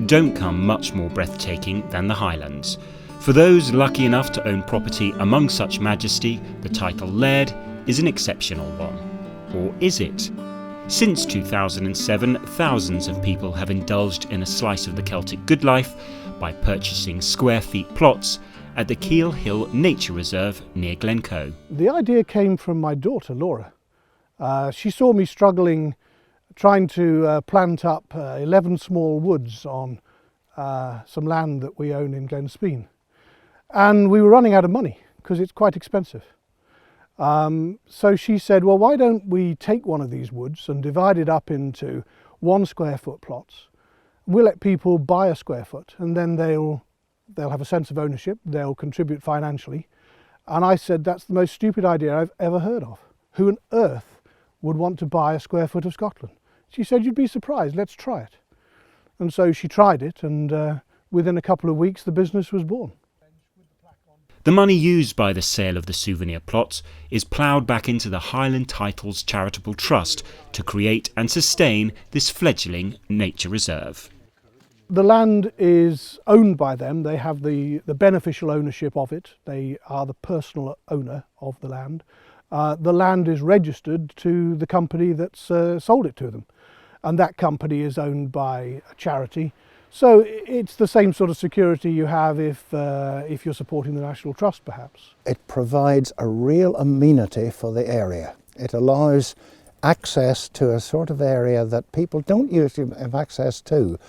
don't come much more breathtaking than the Highlands. For those lucky enough to own property among such majesty, the title Laird is an exceptional one. Or is it? Since 2007, thousands of people have indulged in a slice of the Celtic good life by purchasing square feet plots at the Keel Hill Nature Reserve near Glencoe. The idea came from my daughter, Laura. She saw me struggling, trying to plant up 11 small woods on some land that we own in Glenspeen. And we were running out of money because it's quite expensive. So she said, well, why don't we take one of these woods and divide it up into 1 square foot plots. We'll let people buy a square foot and then they'll have a sense of ownership, they'll contribute financially. And I said, that's the most stupid idea I've ever heard of. Who on earth would want to buy a square foot of Scotland? She said, you'd be surprised, let's try it. And so she tried it, and within a couple of weeks the business was born. The money used by the sale of the souvenir plots is ploughed back into the Highland Titles Charitable Trust to create and sustain this fledgling nature reserve. The land is owned by them. They have the beneficial ownership of it. They are the personal owner of the land. The land is registered to the company that's sold it to them. And that company is owned by a charity. So it's the same sort of security you have if you're supporting the National Trust, perhaps. It provides a real amenity for the area. It allows access to a sort of area that people don't usually have access to.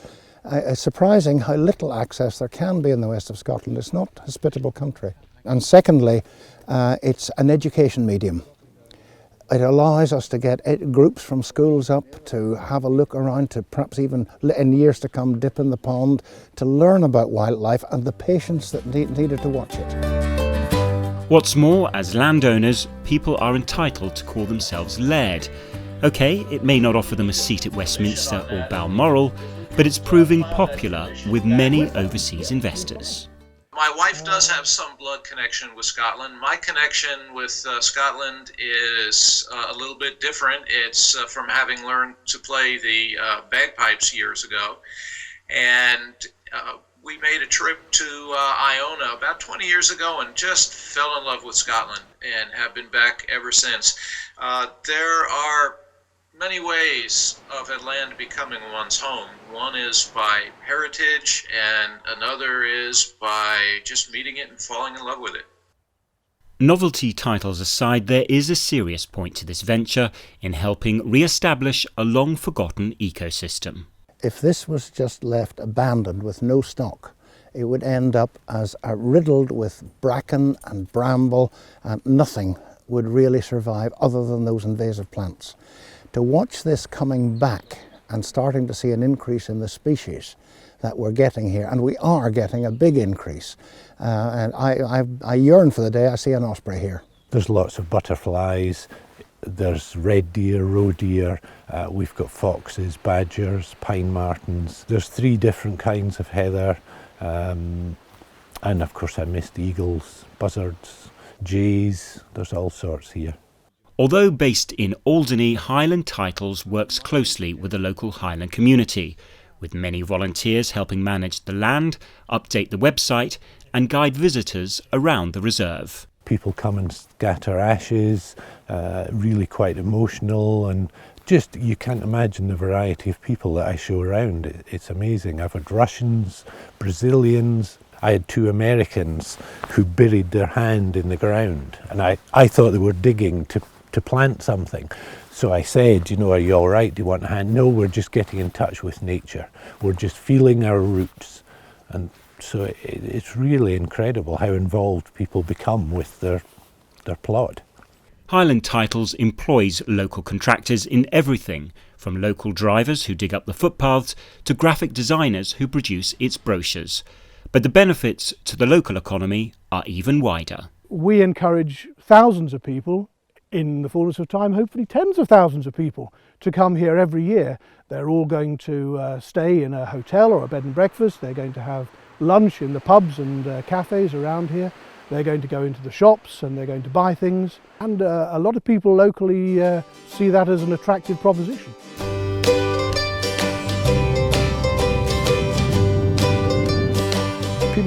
It's surprising how little access there can be in the west of Scotland. It's not a hospitable country. And secondly, it's an education medium. It allows us to get groups from schools up to have a look around, to perhaps even in years to come dip in the pond, to learn about wildlife and the patients that needed to watch it. What's more, as landowners, people are entitled to call themselves laird. OK, it may not offer them a seat at Westminster or Balmoral, but it's proving popular with many overseas investors. My wife does have some blood connection with Scotland. My connection with Scotland is a little bit different. It's from having learned to play the bagpipes years ago. And we made a trip to Iona about 20 years ago and just fell in love with Scotland and have been back ever since. There are many ways of a land becoming one's home. One is by heritage, and another is by just meeting it and falling in love with it. Novelty titles aside, there is a serious point to this venture in helping re-establish a long-forgotten ecosystem. If this was just left abandoned with no stock, it would end up as riddled with bracken and bramble, and nothing would really survive other than those invasive plants. To watch this coming back and starting to see an increase in the species that we're getting here, and we are getting a big increase, and I yearn for the day I see an osprey here. There's lots of butterflies, there's red deer, roe deer, we've got foxes, badgers, pine martens. There's 3 different kinds of heather, and of course I missed eagles, buzzards, jays. There's all sorts here. Although based in Alderney, Highland Titles works closely with the local Highland community, with many volunteers helping manage the land, update the website and guide visitors around the reserve. People come and scatter ashes, really quite emotional, and just you can't imagine the variety of people that I show around. It's amazing. I've had Russians, Brazilians. I had 2 Americans who buried their hand in the ground, and I thought they were digging to plant something. So I said, are you all right? Do you want a hand? No, we're just getting in touch with nature. We're just feeling our roots. And so it's really incredible how involved people become with their plot. Highland Titles employs local contractors in everything, from local drivers who dig up the footpaths to graphic designers who produce its brochures. But the benefits to the local economy are even wider. We encourage thousands of people, in the fullness of time, hopefully tens of thousands of people, to come here every year. They're all going to stay in a hotel or a bed and breakfast. They're going to have lunch in the pubs and cafes around here. They're going to go into the shops and they're going to buy things. And a lot of people locally see that as an attractive proposition.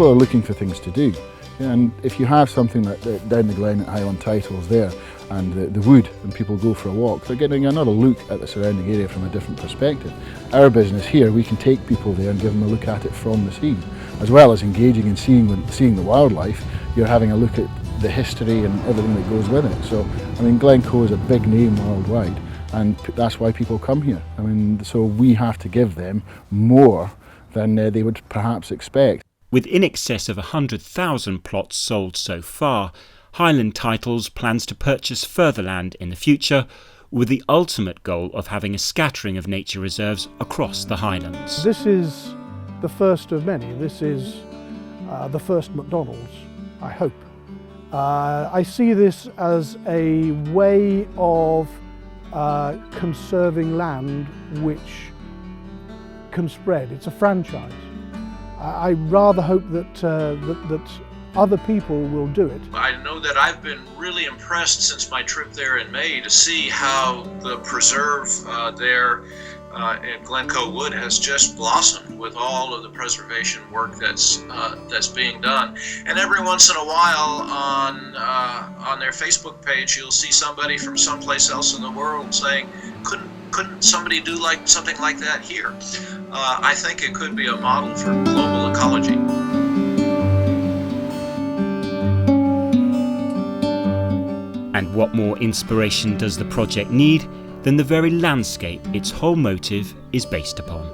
people are looking for things to do. And if you have something like down the glen at Highland Titles there, and the wood, and people go for a walk, they're getting another look at the surrounding area from a different perspective. Our business here, we can take people there and give them a look at it from the sea. As well as engaging and seeing the wildlife, you're having a look at the history and everything that goes with it. So, I mean, Glencoe is a big name worldwide, and that's why people come here. I mean, so we have to give them more than they would perhaps expect. With in excess of 100,000 plots sold so far, Highland Titles plans to purchase further land in the future, with the ultimate goal of having a scattering of nature reserves across the Highlands. This is the first of many. This is the first McDonald's, I hope. I see this as a way of conserving land which can spread. It's a franchise. I rather hope that other people will do it. I know that I've been really impressed since my trip there in May to see how the preserve there in Glencoe Wood has just blossomed with all of the preservation work that's being done. And every once in a while on their Facebook page, you'll see somebody from someplace else in the world saying, couldn't somebody do something like that here? I think it could be a model for global ecology. And what more inspiration does the project need than the very landscape its whole motive is based upon?